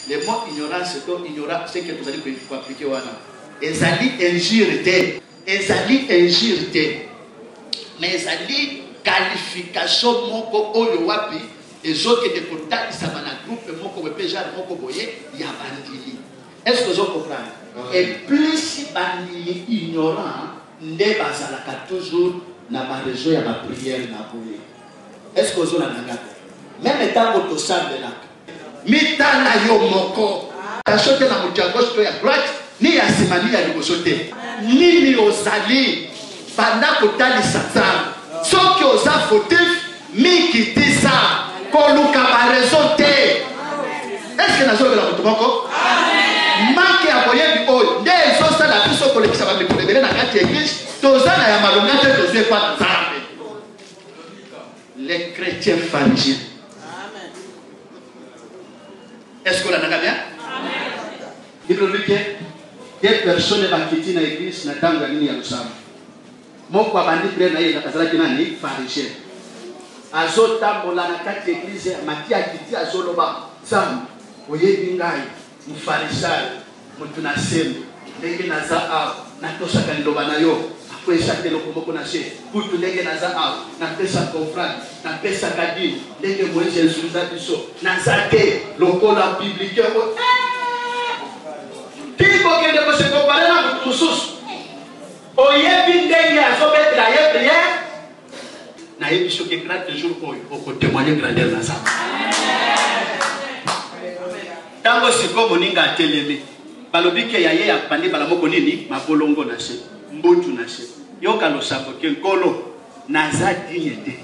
Le mot ignorance, c'est que vous allez appliquer. Ezali injure, ezali injure, mais ezali qualification moko oyo wapi ezoke de contact ça na groupe moko peja moko boye ya bandili. Est-ce que vous comprenez? Et plus bandili ignorant nde bazalaka toujours na ba réseau ya ba prière na boye. Est-ce que vous avez même étant au sable là mitala yo moko achote na mutu ya gauche to ya droite ni ya simani ya libosote nini ozali banda kotalisa nzambe soki oza fautif mikitisa koluka barezo te. Est-ce que nazolobela motu moko manke ya koyebi oyo nde ezosala biso kolekisa bamikolo ebele na kati ya eglise toza na ya malonga te tozwi epa nzambe. Les chrétiens pharisiens. Est-ce qu'on a bien? Il veut dire que des personnes qui quittent l'église n'attendent pas ni à l'usam. Mon quoi bandit prenne aïe la casala qui n'a ni pharisien. Azota mola na kati l'église matia quitté azoloba sam. Oye bingai mu pharisien mu tunasem ndenge naza a na tosha kandoba na yo. Pour chaque locomoko na chez pour tout ndenge naza a na pesa confrère na pesa kadi ndenge mo Jésus za biso na zate lokola biblique ko tipo que de se comparer na mutusus oyebi ndenge azobetra ye prière na yebi so que grand jour ko témoigner grandeur na ça tango siko moninga telemi balobi ke yaye ya pande balamoko nini mabolongo na chez mbuntu na chez yoka lo sako ke nkolo naza dignité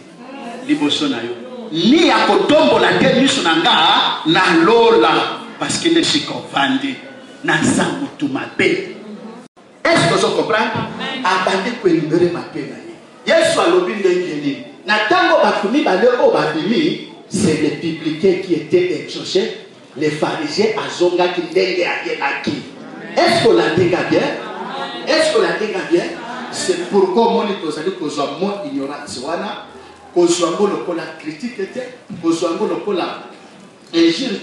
liboso na yo ni ya kotombola te miso na nga na lola parce que ne se convandi naza mutu mabe. Est-ce que vous comprenez? Abandi ko libérer mabe na ye Yesu alobi ndenge nini na tango bakumi bale o babimi c'est les publicains qui étaient exaucés les pharisiens azonga ki ndenge ayelaki. Est-ce que la dégât bien? Est-ce que la dégât bien? C'est pourquoi mon étoile que soit mon ignorance wana que soit mon lokola critique que soit mon lokola injure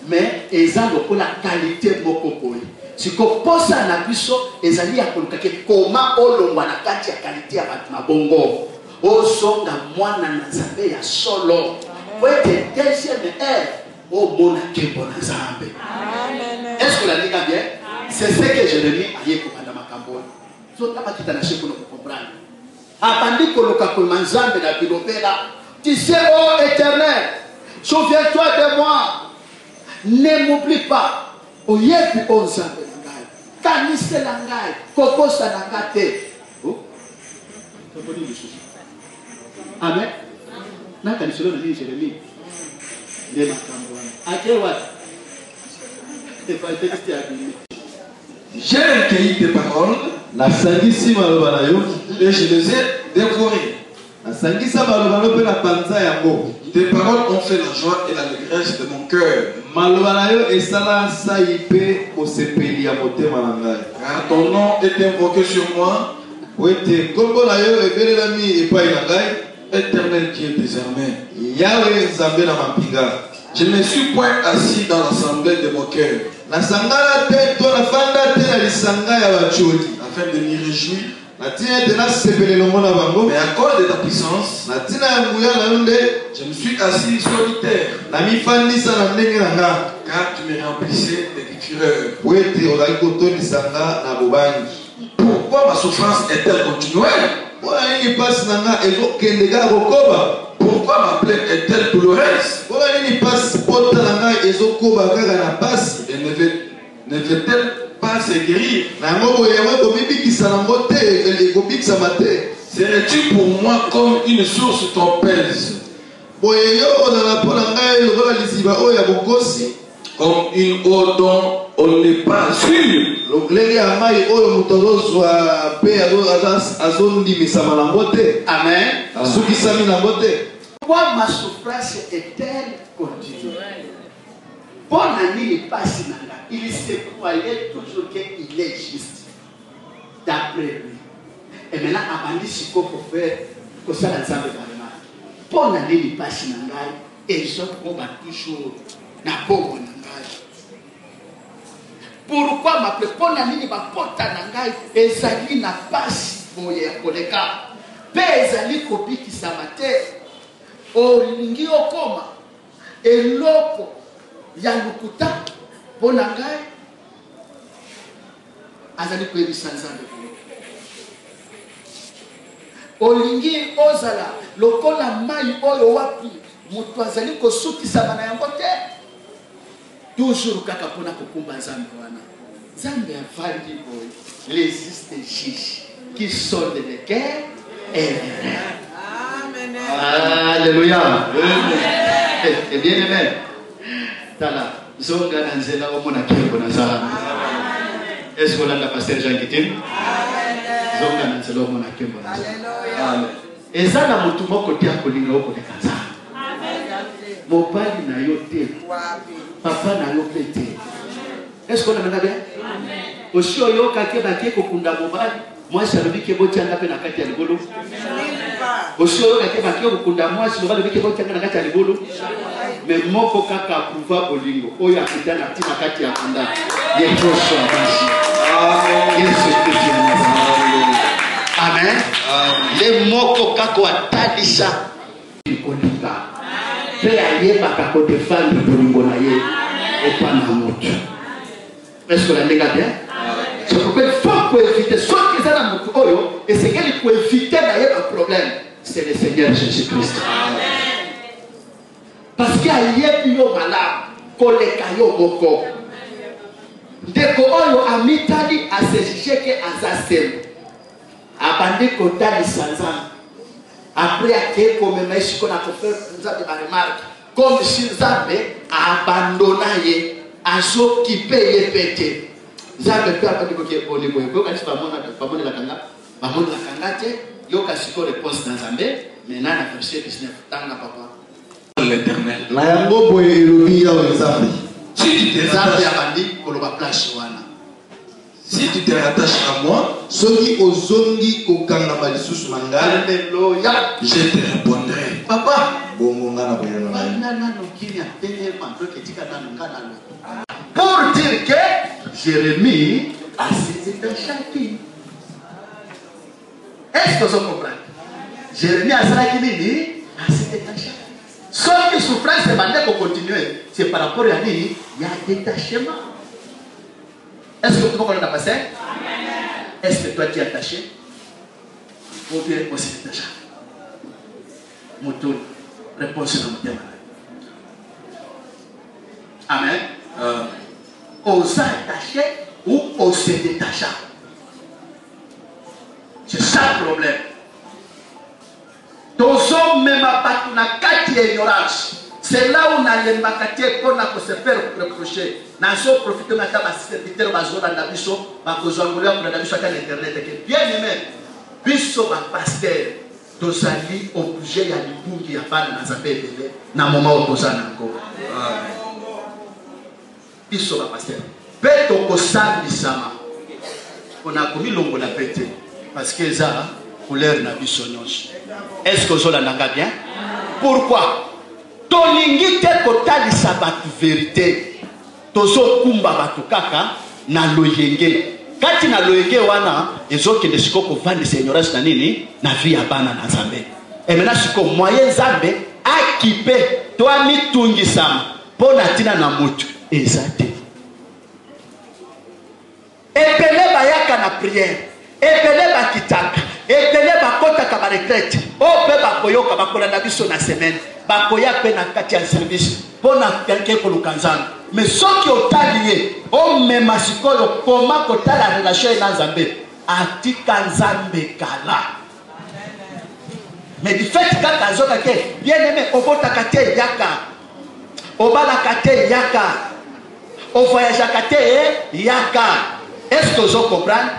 mais ezan lokola qualité moko boy si ko posa na biso ezali ya koluka ke koma olongwa na kati ya qualité ya batu mabongo osonga mwana na nzambe ya solo wete deuxième heure o bona kembo na nzambe. Est-ce que la dégât bien? C'est ce que Jérémie a dit pour madame Makambo. Tu sais, oh Éternel, souviens-toi de moi, ne m'oublie pas. Oh yepi on zambe langai, kanise langai, kokosa langate. Oh, amen. Na kanise lo na ni Jérémie. Ne Makambo. Ake wat. Et pas texte à lui. J'ai recueilli tes paroles et je les ai dévorées. Tes paroles ont fait la joie et l'allégresse de mon cœur. Car ton nom est invoqué sur moi. Éternel Dieu des armées. Je ne suis point assis dans l'assemblée de mon cœur. Afin de m'y réjouir. Mais à cause de ta puissance, je me suis assis solitaire. Car tu me remplissais de fureur. Pourquoi ma souffrance est-elle continuelle? Pourquoi ma plaie est-elle douloureuse? Et ne veut-elle pas se guérir? Serais-tu pour moi comme une source trompeuse? Comme une eau dont on n'est pas sûr? Amen. Pourquoi ma souffrance est-elle continuelle? Bon ami n'est pas si malade. Il se croyait toujours qu'il est juste. D'après lui. Et maintenant, Abandi Siko pour faire que ça l'ensemble de la bon ami n'est pas si malade. Et je crois toujours n'a pas bon langage. Pourquoi m'appeler pona nini ba pota na ngai ezali na pasi boye koleka. Pe ezali kobiki samate. Olingi okoma eloko ya lukuta pona ngai azali koyebisa Nzambe. Olingi ozala lokola mai oyo wapi mutu azali kosukisa bana yango te. Toujours kaka pona kokumba Nzambe wana. Nzambe avandi boye les juges qui sont de cœur et Amen. Alléluia. Et bien aimé. Tala, zonga na nzela omona kembo na Nzambe. Est-ce que la pasteur Jean Kitim? Zonga na nzela omona kembo na Nzambe. Amen. Ezana mutu moko tia kolinga oko de Nzambe. Amen. Mobali na yo te. Papa na yo te. Est-ce qu'on a bien? Amen. Aussi oyo kake bake kokunda mobali. Moi je lobi ke boti anga pe na kati ya libolo. Aussi oyo kake bake kokunda moi je lobi ke boti anga na kati ya libolo. Mais moko kaka prouva bolingo oyo akita na tina kati ya kunda. Ye koso abasi. Amen. Amen. Le moko kako atadisa kolinga. Pe ayeba kako defendre bolingo na ye. Epana moto. Est-ce que la nega bien? C'est pourquoi il faut éviter ce qui est dans notre oyo et c'est qu'il faut éviter d'ailleurs un problème. C'est le Seigneur Jésus-Christ. Parce qu'il y a yo malade, koleka yo boko. Deko oyo amitali asejije ke azasem. Abandi kotali sanzan. Après ake komema ishiko na kofer nzabe ba remarque. Comme si Nzambe abandonaye. Azo qui paye pété. Nzambe pe apati ko ke boni boye. Ko kasi pamona la kanga te yo kasi ko réponse dans Nzambe. Maintenant na verset 19 tanga papa. L'Éternel. Na yango boye elobi ya Nzambe. Si tu te Nzambe rattaches, abandi koloba place wana. si tu te rattaches à moi, Soki ozongi kokanga balisusu mangal, Alléluia. je te répondrai. Papa. bongo ngana boyana na. Pour dire que Jérémie a saisi de chacun. Est-ce que vous comprenez? Jérémie a saisi de chacun. Sauf que souffrance demandait pour continuer. C'est par rapport à lui, il y a détachement. Est-ce que tout le monde a passé? Est-ce que toi tu es attaché? Ou bien on s'est détaché? Mouton, réponse dans mon thème. Amen. On s'attache ou on se détache. C'est ça le problème. Dans hommes même pas na kati ignorance. C'est là où on a les makatiers qu'on a pour se faire reprocher. Nazo profiter de ta serviteur bazona na biso, ba kozangola pour na biso à l'internet. Bien aimé, biso ba pasteur tozali obligé ya libungi ya bana na zapele na moment opposana encore. Biso ba pasteur. Beto kosali sama. On a commis longo la pété parce que ça couleur na biso nyonso. Est-ce que zola nanga bien? Pourquoi? Tolingi te kotalisa batu vérité. Tozo kumba batu kaka na loyenge. Kati na loyenge wana ezoke de siko ko vendre ignorance na nini na vie ya bana na Nzambe. Et maintenant siko moyen Nzambe akipe toi mi tungisama pona tina na mutu ezate. Epele bayaka na prière. Epele bakitaka. Epele bakota ka ba retraite. O pe bakoyoka bakola na biso na semaine. Bakoya pe na kati ya service. Pona quelqu'un ko lukanzana. Mais ce qui est allié, on même asiko comment côté la relation na Nzambe. Atika Nzambe kala. Mais du fait que kazoka ke bien aimé obota kate yaka. Obala kate yaka. O voyage kate yaka. Est-ce que vous comprenez?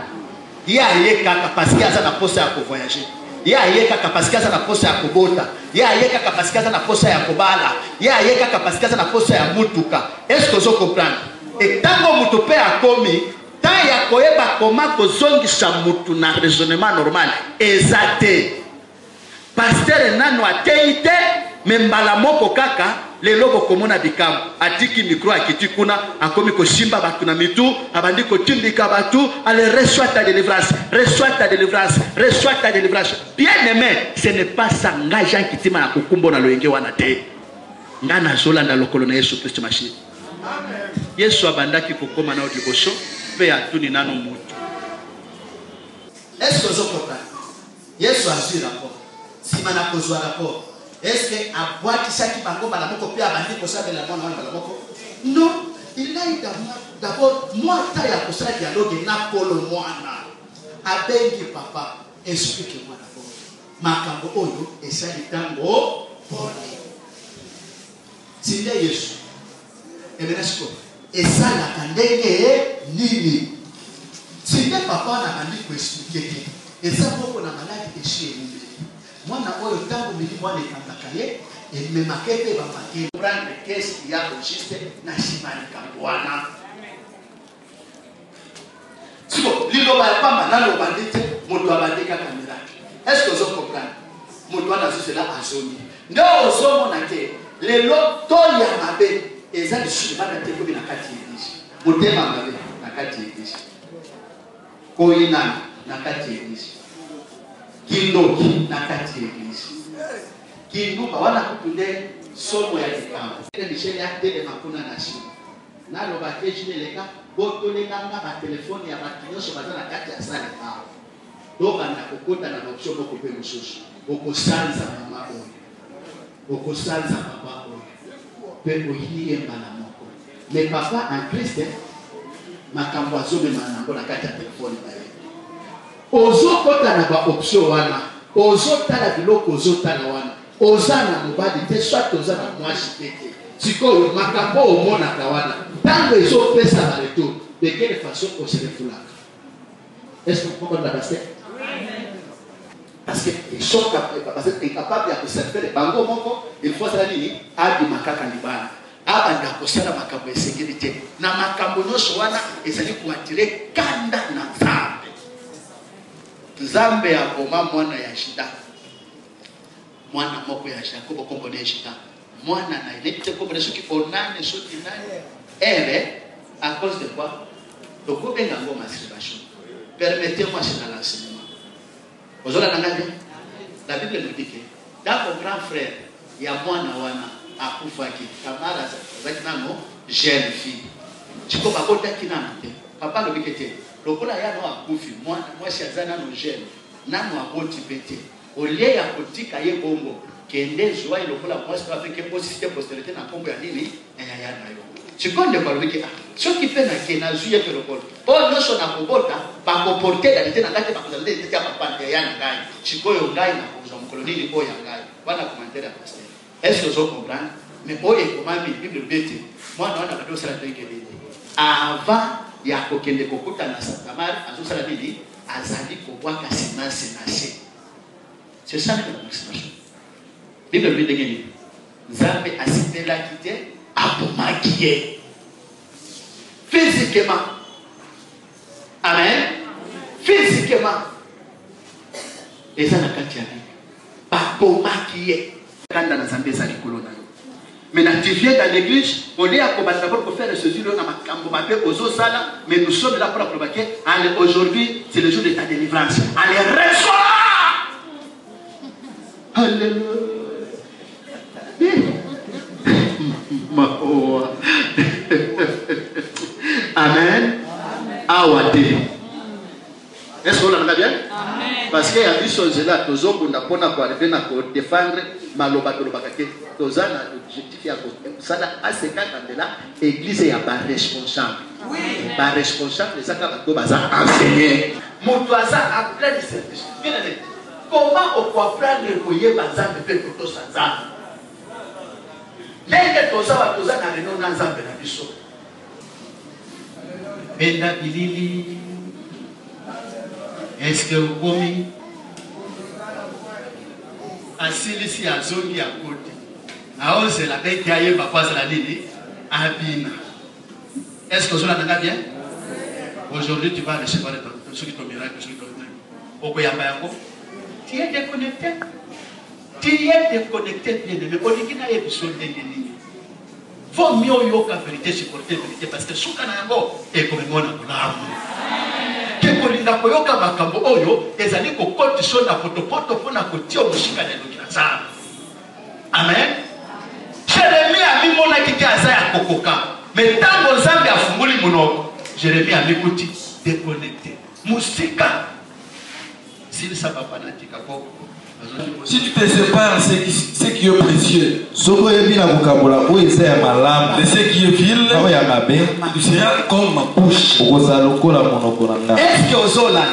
Il y a un parce qu'il y a un poste à voyager. Il y a un parce qu'il y a un poste à Kobota. Il y a un parce qu'il y a un poste à Kobala. Il y a un parce qu'il y a un poste à Mutuka. Est-ce que vous comprenez? Et tant que vous avez commis, tant qu'il y a comment vous avez un raisonnement normal. Exacté. Pasteur Nano a teité, mais Mbalamoko Kaka, lelo bokomona bikambo atiki micro akiti kuna akomi kosimba batu na mitu abandi kotindika batu ale reçoit ta délivrance, reçoit ta délivrance, reçoit ta délivrance. Bien aimé, ce n'est pas ça nga Jean kitima na kokumbo na loyenge wana te nga na zolanda lokolo na Yesu Kristo machine. Amen. Yesu abandaki kokoma na liboso pe atuni nano mutu. Est-ce que vous comprenez? Yesu a vu rapport. Si mana kozwa rapport. Est-ce que à boire qui ça qui bango balamoko puis abandi ko ça de la mona balamoko? Non, il a eu d'abord moi ta ya ko ça dialogue na polo mwana. Abengi papa, explique-moi d'abord. Makambo oyo esali tango pole. Sinde Yesu. Ebenesko. Esala kandenge nini? Sinde papa na bandi ko expliquer. Esa boko na maladi eshi nini? Mwana oyo tango mili mwana ekangaka ye ememake pe bamake prendre qu'est-ce qu'il y a juste na shimani kambwana siko liloba ya pamba nalo bandite moto abandika kamera. Est-ce que vous comprenez? Moto ana cela azoni ndo osomo na ke lelo to ya mabe eza lisuli bana te ko na kati yebishi motema mabe na kati yebishi koina na kati yebishi kindoki na kati yebishi kinduka wana kutunde somo ya kikambo ile misheni ya tele makuna na shi nalo bakeji leka boto lenga ba telefone ya bakinyoso bazana kati ya sala ka doka na kokota na option boko pe mususu boko sanza mama oyo boko sanza papa oyo pe ohiye mbala moko le papa en Christ makambo azome manango na kati ya telefone ba ozo kota na ba option wana ozo tala biloko ozo tala wana ozana mobali te soit ozana mwashi tete sikoyo makambo omona kawana tango ezo pesa na retour de quelle façon on se refoulaka? Est-ce que vous comprenez la pasteur? Parce que ils sont capables de se faire bango moko il faut ça nini abi makaka libana abanda kosala makambo ya sécurité na makambo nyonso wana ezali kuatire kanda na nzambe nzambe ya koma mwana ya shida mwana moko ya Jacob kompone shida mwana na ile te kompone soki onane soki nane ere à cause de quoi donc benga ngo masturbation. Permettez-moi c'est dans l'enseignement. Ozola nangande la Bible nous dit que dans mon grand frère il y a mwana wana akufaki kamara zaki nano jeune fille chiko bakota kinamte papa lo bikete lokola ya no akufi mwana mwasi azana no jeune nano aboti pete olie ya kotika ye bongo kende joa ilokola mwasi pa feke posite postérité na kombo ya nini ya nayo chikonde kwa lobike soki pe na kena zuye pe lokolo o noso na kobota ba comporter dalite na kati ba kozalite tete ya papa ya ngai chikoyo ngai na kuza mkolonini ko ya ngai wana commentaire ya pasteur. Est-ce que vous comprenez? Mais oye comment la Bible bete moi na wana bado sala teke bete avant ya kokende kokuta na Satamar azo sala bidi azali ko bwaka semence na se. C'est ça que nous disons. Bible dit que Nzambe asitela kite apomakie physiquement. Amen. Physiquement. Et ça n'a pas de apomakie. Quand dans Nzambe za likolo na yo. Maintenant tu viens dans l'église, on est à combattre d'abord pour faire ce jour na makambo mabe ozo sala, mais nous sommes là pour provoquer. Allez, aujourd'hui, c'est le jour de ta délivrance. Allez, reçois. Alléluia. Amen. Awade. Est-ce qu'on l'a bien? Amen. Parce qu'il y a des choses là, tous on a pour arriver à défendre maloba tolobakake. Tous on a l'objectif ya ça là assez quand là église ya pas responsable. Oui. Pas responsable ça ka bato baza enseigner. Motoaza a plein de services. Comment on peut apprendre le koye bazambe pe to sanza? Nenge toza na reno na nzambe na biso. Benda bilili. Est-ce que vous commis asilisi azongi ya kote aose la bête aye papa la nini abina. Est-ce que cela va bien? Aujourd'hui tu vas recevoir ton miracle sur ton miracle. Okoyamba yango. Tu es déconnecté. Tu es déconnecté bien aimé. Olikina ye biso ndenge nini. faut mieux yoka vérité supporter vérité parce que suka na yango et comme mona bulamu ke kolinga koyoka makambo oyo ezali ko condition na potopoto pona kotia omushika na lokina sana. Amen. Jérémie a mis mon akiki azaya kokoka mais tango Nzambe afunguli munoko Jérémie a mis kuti déconnecté musika si ça va pas natika ko. Si tu te sépares ce qui est précieux de ce qui est vil, tu seras comme ma bouche. Est-ce que Ozola,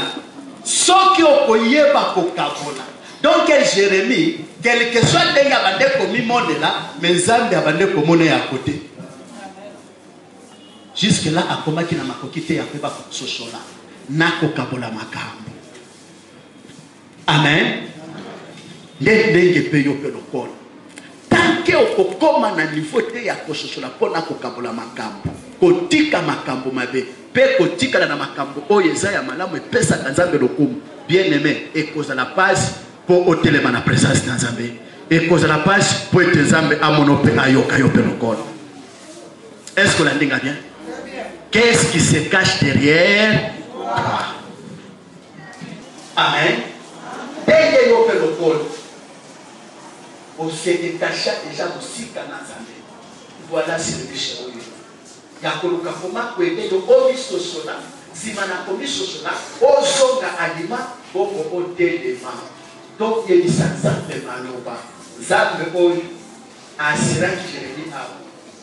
ce qui est koyeba kokabola. Donc Jérémie, quel que soit le gars bande comme monde là, mais Nzambe abande comme on est à côté. Jusque là, à comment qui n'a ma kokite ya peba kososola, na kokabola makambo. Amen. Tant que okokoma na niveau te ya kososola pona kokabola makambo kotika makambo mabe pe kotika na makambo oyo eza ya malamu epesaka Nzambe lokumu bien aimé ekoza la passe pour otelema na présence na Nzambe ekoza la passe pour ete Nzambe amono pe ayoka yo pe lokolo. Est-ce que la ndinga bien? Qu'est-ce qui se cache derrière toi? Amen. Denge yo pe lokolo on se détacha déjà aussi Kanazambe. Voilà c'est le péché. Yakoluka koma kwende yo omiso sola, simana komiso sola, ozonga alima boko otelema. Donc il y a des Nzambe maloba. Nzambe oyo asira ki Jérémie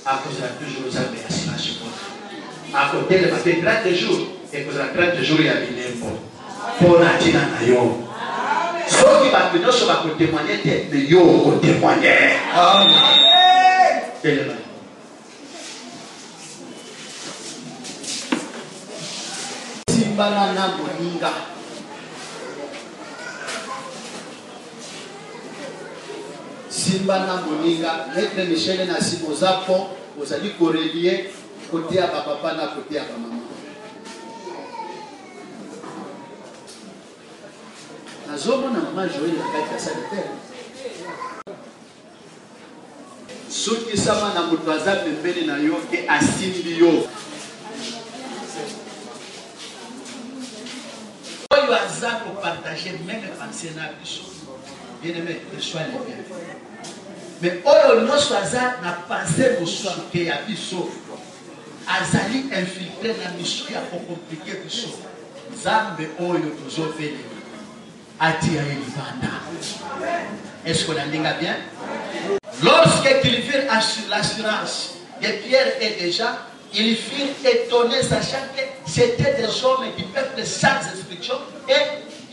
a cause la toujours Nzambe asira support. A côté de ma 30 jours et cause la 30 jours ya bilembo. Pona tina na yo. Ceux qui va venir sur ma témoigner, mais yo témoigner. Amen. Simbana na moninga. Simbana moninga. Maître Michel na Simozapo, vous allez corrélier côté à papa na côté à maman. Azomona maman Joël la kati ya salle terre. Soki sama na mutu aza pembeni na yo ke asimbi yo. Oyo aza ko partager même pensée na biso. Bien aimé, reçois les biens. Mais oyo nyonso aza na pensée mosusu ke ya biso. Azali infiltré na mission ya ko compliquer biso. Nzambe oyo tozofela. Est-ce qu'on a bien? Lorsqu'ils virent l'assurance de Pierre et de Jean, ils furent étonnés, sachant que c'était des hommes du peuple sans instruction et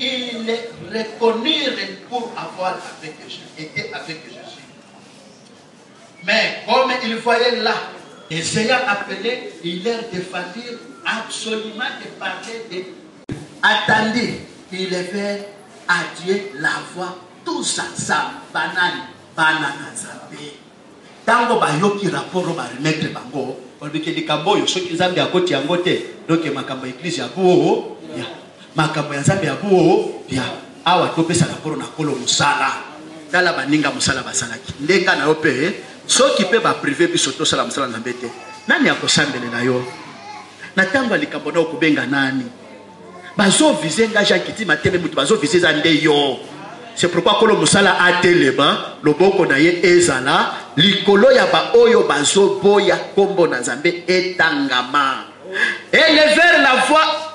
ils les reconnurent pour avoir été avec Jésus. Mais comme ils voyaient là, les ayant appelés, ils leur défendirent absolument de parler de. Attendez, ils levèrent à Dieu la voix tous ensemble, banana Nzambe. Tango bayoki rapport ba remettre bango, on dit que les kambo yo soki Nzambe akoti yango te, donc makambo église ya buo, ya makambo ya Nzambe ya buo, ya awa topesa rapport na kolo musala. Tala baninga musala basalaki. Ndenga na yo pe, soki pe ba privé biso to sala musala Nzambe te. Nani akosambele na yo? Na tango likambo na okubenga nani? Bazo viser ngaja kiti mateme mutu bazo viser zande yo. C'est pourquoi kolo musala atelema loboko na ye ezala likolo ya ba oyo bazo boya kombo na Nzambe etangama. Élevèrent la voix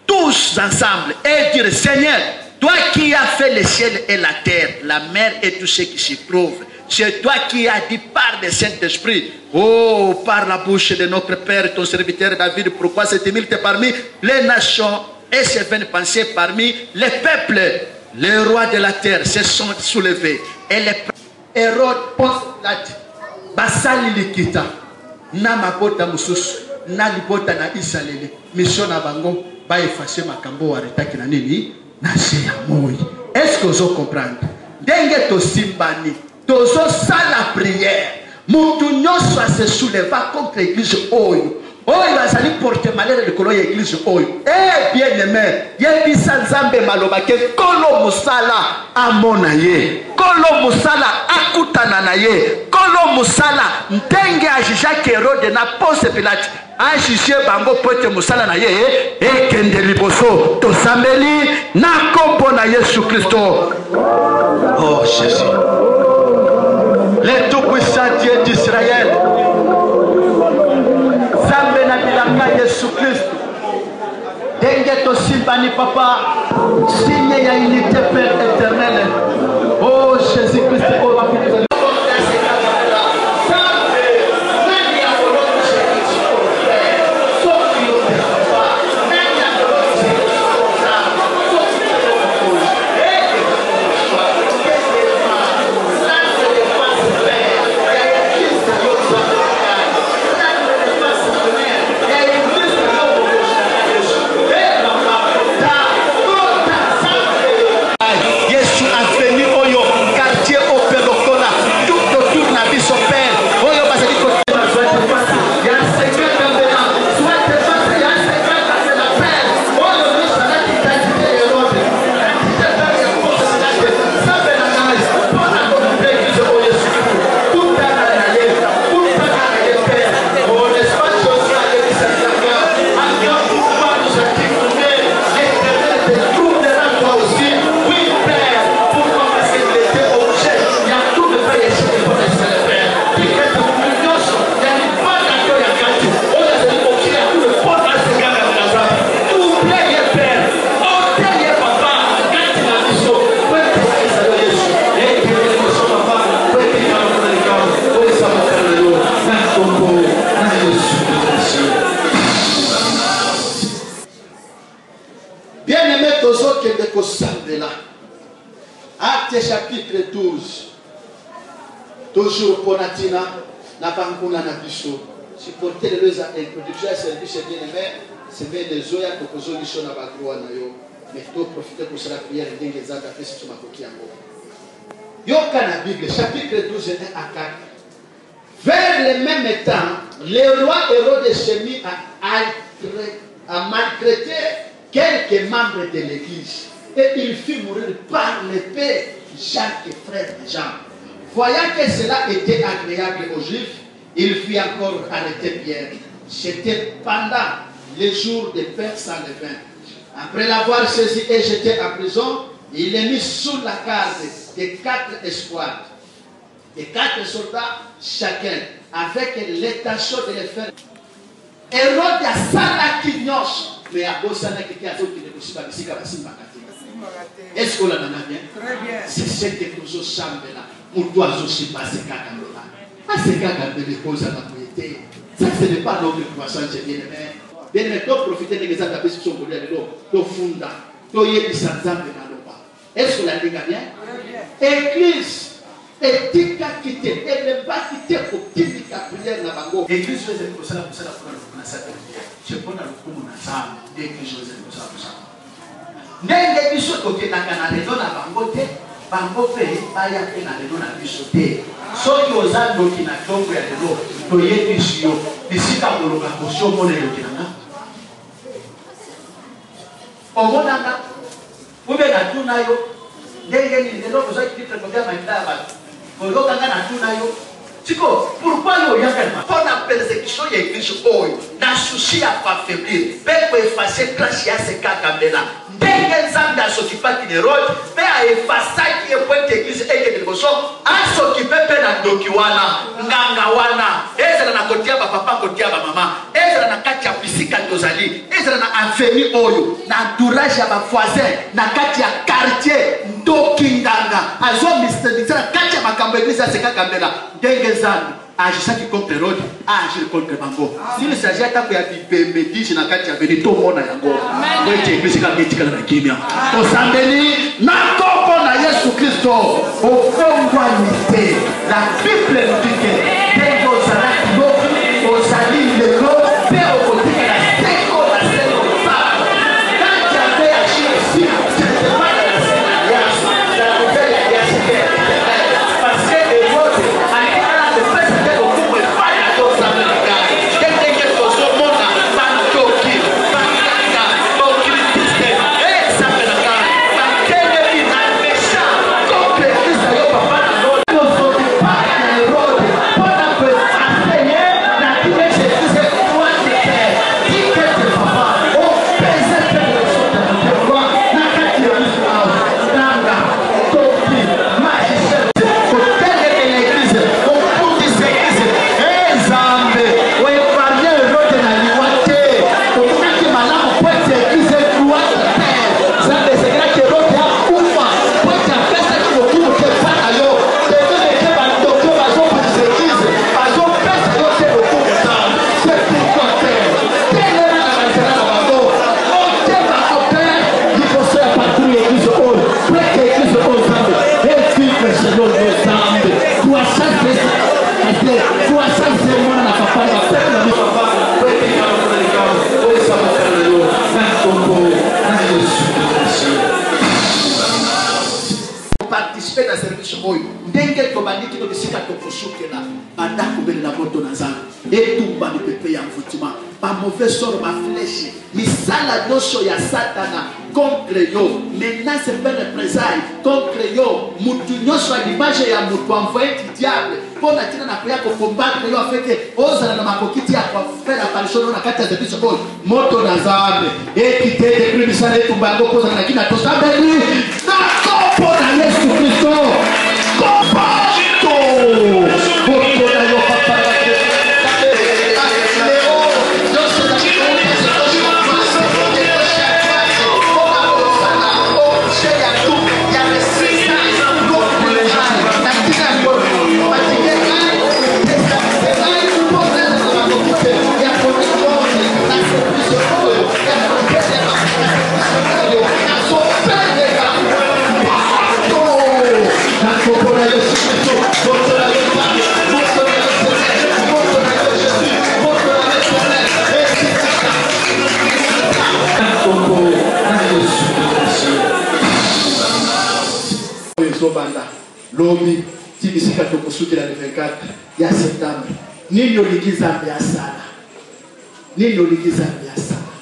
tous ensemble et dire Seigneur, toi qui as fait le ciel et la terre, la mer et tout ce qui s'y trouve, c'est toi qui as dit par le Saint-Esprit, oh, par la bouche de notre Père, ton serviteur David, pourquoi se tumulte parmi les nations et se vaines pensées parmi les peuples. Les rois de la terre se sont soulevés et les Hérode post-lati basali likita na mabota mususu na libota na Israeli mission na bango ba effacer makambo waretaki na nini na ya moi. Est-ce que vous comprenez? Denge to simbani tozo sala prière mutu nyoso se souleva contre l'église oyo oyo azali porte-malheur de kolo ya église oyo. Eh bien aimé, yebisa nzambe maloba ke kolo musala amona ye. Kolo musala akutana na ye. Kolo musala ndenge ajija Herode na Ponce Pilate. Ajije bango pote musala na ye ekende liboso tosambeli na kombo na Yesu Kristo. Oh Jésus, le tout-puissant Dieu d'Israël, Zambe na bilanga Yesu Kristo, denge to simbani papa, signe ya unité Père éternel. Oh Jésus Christ, oh la puissance. Acte chapitre 12. Toujours pour Natina, n'a pas encore la biso. Supporter les introductions à service bien aimé, c'est bien des oya que vous avez sur la bagroua nayo. Mais tout profiter pour la prière et des gens d'affaires sur ma côté en haut. Yoka la Bible, chapitre 12 et 1 à 4. Vers le même temps, le roi Hérode s'est mis à maltraiter quelques membres de l'église. Et il fit mourir par l'épée Jacques et frère Jean. Voyant que cela était agréable aux Juifs, il fit encore arrêter Pierre. C'était pendant les jours de paix sans levain. Après l'avoir saisi et jeté en prison, il est mis sous la garde de 4 escouades, de 4 soldats chacun, avec l'intention de les faire. Hérode a salakignos, mais à Bosana qui a d'autres qui ne poussent pas ici, est-ce qu'on l'a bien? Très bien. C'est ce que nous sommes là. Pour toi aussi passer Kakambela. Ah, c'est Kakambela cause à la piété. Ça, ce n'est pas l'homme de croissance, bien aimé. Bien aimé, tu profiter des gens qui sont pour les lots. Tu funda. Tu y es du Sanzam de Maloba. Est-ce que la dit bien? Église. Et tika quitté. Et ne pas quitter pour quitter la prière na bango. Église, je vais vous dire pour la je prends le coup de la femme. Église, je vais vous dire. Ndenge biso tokendaka na lelo na bango te bango mpe baya mpe na lelo na biso te soki oza ndoki na ntongo ya lelo toyebisi yo bisika koloba kosi omona eloki nanga omonanga ube natuna yo ndenge nini lelo kozaki titre kobia makila ya bato oyokanga natuna yo Chico, pourquoi il y a pour la persécution il y a église oyo na souci à pas faiblir peut effacer grâce à ces cas comme là ndenge nzambe asokipaki na Hérode pe a efasaki epointe église eke de boso asokipe pe na ndoki wana nganga wana ezala na kotia ba papa kotia ba mama ezala na kati ya bisika tozali ezala na afemi oyo na entourage ya ba voisin na kati ya quartier ndoki nganga azo mystérieux na kati ya makambo église ya seka kambela ndenge nzambe agisaki contre Hérode agir contre bango s'il s'agit atako ya bibemedisi na kati ya beni tomona yango oyo église kabetikala na kimia osambeli na kombo na Yesu Kristo ofongwa mite la Bible nous dit que ndenge ozalaki yo ozali lelo mpe okotikala seko na seko kati ya mpe ya chisi parce que kobelela banda kobelela moto na nzambe etumba mipepe ya mvutuma ba mauvais sort ba flèche misala nyonso ya satana contre yo menace pe représailles contre yo mutu nyonso ya l'image ya mutu envoyé du diable pona tina na kuya ko combattre yo afeke ozala na makokiti ya kwa faire apparition na kati ya biso boy moto na nzambe ekite de primisana etumba yango koza na kina tosambeli na kopo na Yesu Kristo kopo moto na yo papa banda lobi tibisika tokusukila le 24 ya septembre nini oligiza ya sala nini oligiza ya sala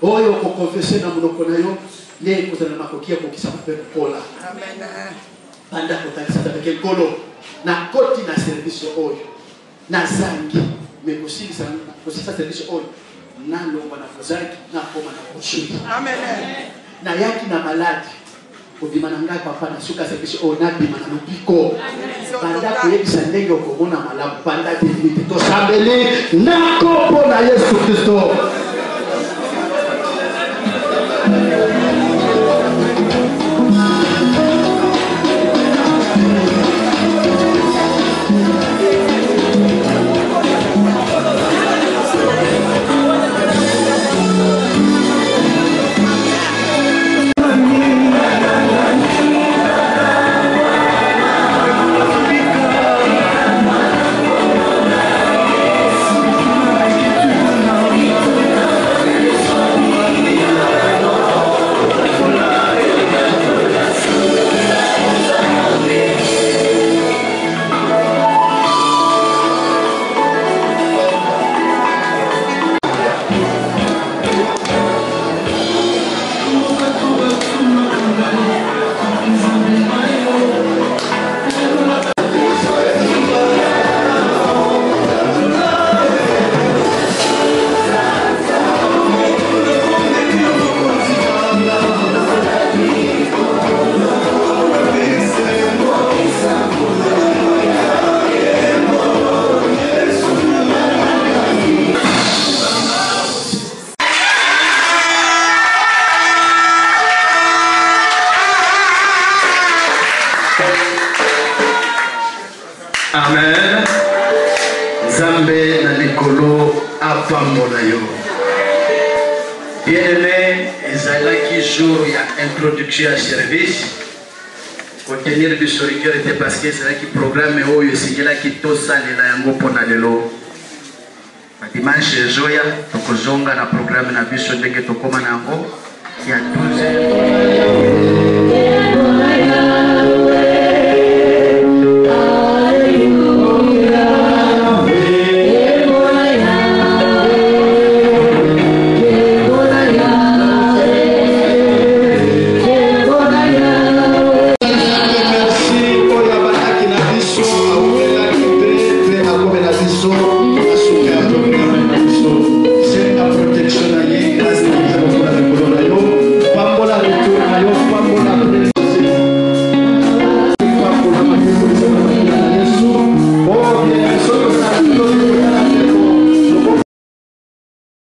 oyo ko confesser na munoko na yo ne kuzana makokia ko kisa pepe kola amen banda ko takisa peke kolo na koti na service oyo na zangi me kusiki sana kusisa service oyo na lomba na fuzaki na koma na kushuki amen na yaki na maladi Odimana ngai papa na suka service onabi mana lupiko banda kuyebisa ndenge okomona malamu banda te tosambeli na kopo na Yesu Kristo Amen. Zambe na likolo apambola yo. Bien-aimé, ezalaki jour ya introduction à service. Contenir du solidarité parce que c'est là qui programme oyo singelaki tosalela yango pona lelo. Dimanche joya tokozonga na programme na biso ndenge tokoma nango ya 12h.